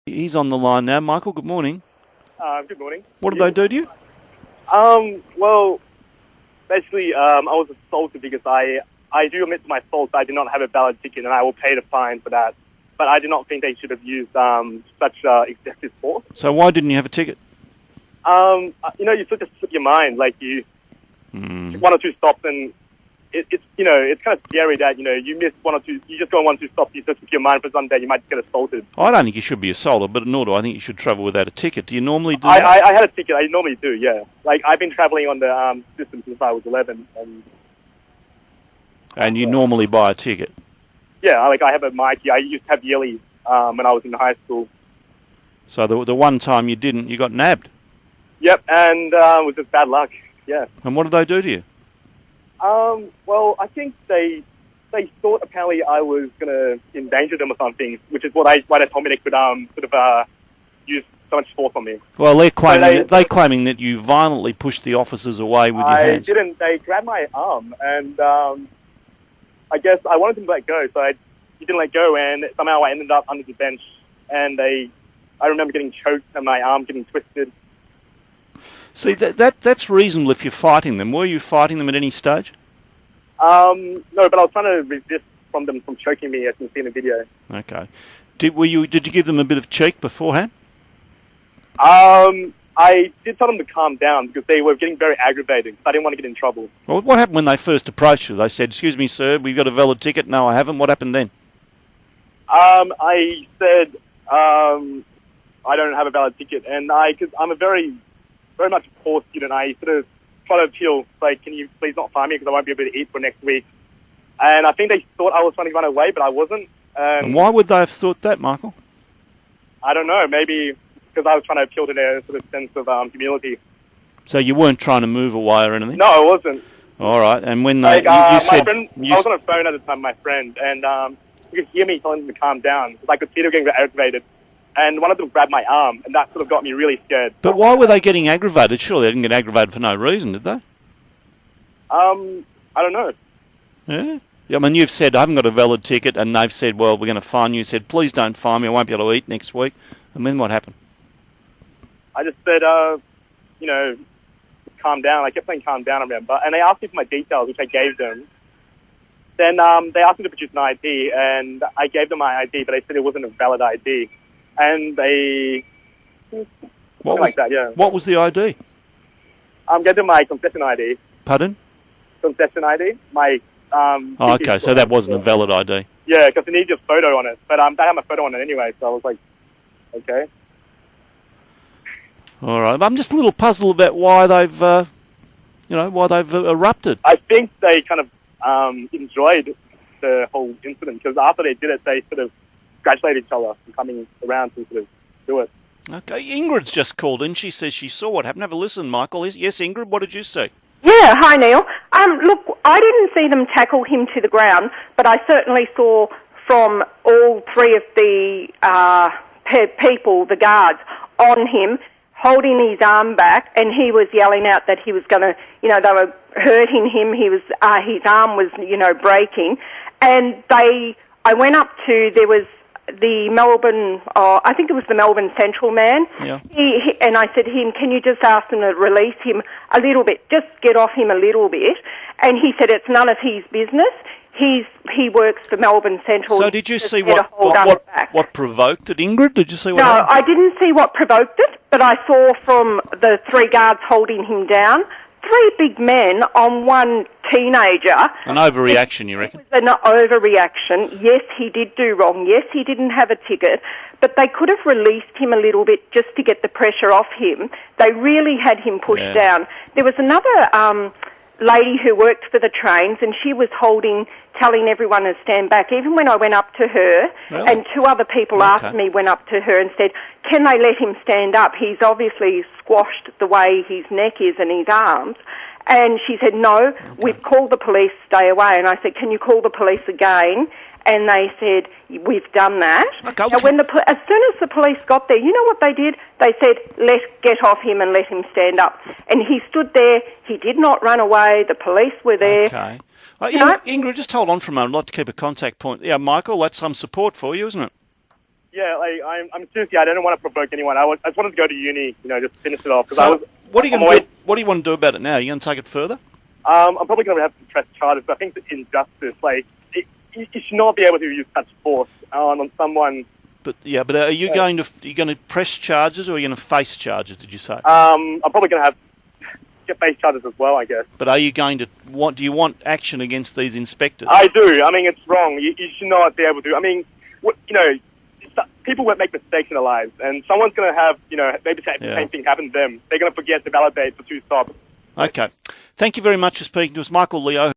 He's on the line now. Michael, good morning. Good morning. What did they do to you? Well, basically, I was assaulted because I do admit to my fault. I did not have a valid ticket, and I will pay the fine for that. But I do not think they should have used such excessive force. So why didn't you have a ticket? You sort of slip your mind, like you one or two stops, and it's kind of scary that you miss one or two. You just go on 1-2 stops. You just slip your mind for some day. You might get assaulted. I don't think you should be assaulted, but nor do I think you should travel without a ticket. Do you normally do that? I had a ticket. I normally do, yeah. Like, I've been travelling on the system since I was 11. And you normally buy a ticket? Yeah, I have a Mikey. I used to have yearly when I was in high school. So the one time you didn't, you got nabbed? Yep, and it was just bad luck, yeah. And what did they do to you? Well, I think they thought apparently I was going to endanger them or something, which is why they told me they could use so much force on me. Well, they're claiming that you violently pushed the officers away with your hands. I didn't. They grabbed my arm, and I guess I wanted them to let go, so he didn't let go, and somehow I ended up under the bench, and I remember getting choked and my arm getting twisted. See, that's reasonable if you're fighting them. Were you fighting them at any stage? No, but I was trying to resist them from choking me, as you can see in the video. Okay. Did you give them a bit of cheek beforehand? I did tell them to calm down because they were getting very aggravated. I didn't want to get in trouble. Well, what happened when they first approached you? They said, "Excuse me, sir, we've got a valid ticket." No, I haven't. What happened then? I said, I don't have a valid ticket, and because I'm a very much a poor student, I sort of try to appeal, like, can you please not fine me because I won't be able to eat for next week. And I think they thought I was trying to run away, but I wasn't. And why would they have thought that, Michael? I don't know, maybe because I was trying to appeal to their sort of sense of community. So you weren't trying to move away or anything? No, I wasn't. All right, and when they, you said... I was on a phone at the time with my friend, and you could hear me telling them to calm down, because I could see them getting aggravated. And one of them grabbed my arm, and that sort of got me really scared. But why were they getting aggravated? Surely they didn't get aggravated for no reason, did they? I don't know. Yeah? I mean, you've said, I haven't got a valid ticket, and they've said, well, we're going to fine you. You said, please don't fine me, I won't be able to eat next week. And then what happened? I just said, calm down. I kept saying calm down, I remember. And they asked me for my details, which I gave them. Then they asked me to produce an ID, and I gave them my ID, but they said it wasn't a valid ID. And they... like that, yeah. What was the ID? I gave them my concession ID. Pardon? Concession ID. My... okay, so that wasn't a valid ID. Yeah, because it needed a photo on it. But they had my photo on it anyway, so I was like, okay. All right. I'm just a little puzzled about why they've, erupted. I think they kind of enjoyed the whole incident, because after they did it, they sort of congratulated each other for coming around to sort of do it. Okay, Ingrid's just called in. She says she saw what happened. Have a listen, Michael. Yes, Ingrid, what did you see? Yeah, hi, Neil. Look, I didn't see them tackle him to the ground, but I certainly saw from all three of the people, the guards, on him, holding his arm back, and he was yelling out that he was going to, they were hurting him. His arm was, breaking. And I went up to, there was the Melbourne, I think it was the Melbourne Central man. Yeah. And I said to him, can you just ask them to release him a little bit, just get off him a little bit? And he said it's none of his business. He works for Melbourne Central. So did you see what provoked it, Ingrid? Did you see what happened? No, I didn't see what provoked it, but I saw from the three guards holding him down, three big men on one teenager. An overreaction, you reckon? It was an overreaction. Yes, he did do wrong. Yes, he didn't have a ticket, but they could have released him a little bit just to get the pressure off him. They really had him pushed down. There was another lady who worked for the trains, and she was telling everyone to stand back. Even when I went up to her, and two other people after me went up to her and said, can they let him stand up? He's obviously squashed the way his neck is and his arms. And she said, no, we've called the police, stay away. And I said, can you call the police again? And they said, we've done that. Okay. Now, as soon as the police got there, you know what they did? They said, get off him and let him stand up. And he stood there. He did not run away. The police were there. Okay. Ingrid, just hold on for a moment. I'd like to keep a contact point. Yeah, Michael, that's some support for you, isn't it? Yeah, like I'm seriously, I don't want to provoke anyone. I just wanted to go to uni, just finish it off. So, what are you going to do? What do you want to do about it now? Are you going to take it further? I'm probably going to have to press charges, but I think it's injustice. Like, you should not be able to use such force on someone. But are you going to press charges, or are you going to face charges? Did you say? I'm probably going to get face charges as well, I guess. But are you going to do you want action against these inspectors? I do. I mean, it's wrong. You should not be able to. I mean, people will make mistakes in their lives, and someone's going to have, maybe the same thing happen to them. They're going to forget to validate the 2 stops. Okay. Thank you very much for speaking to us, Michael Leo.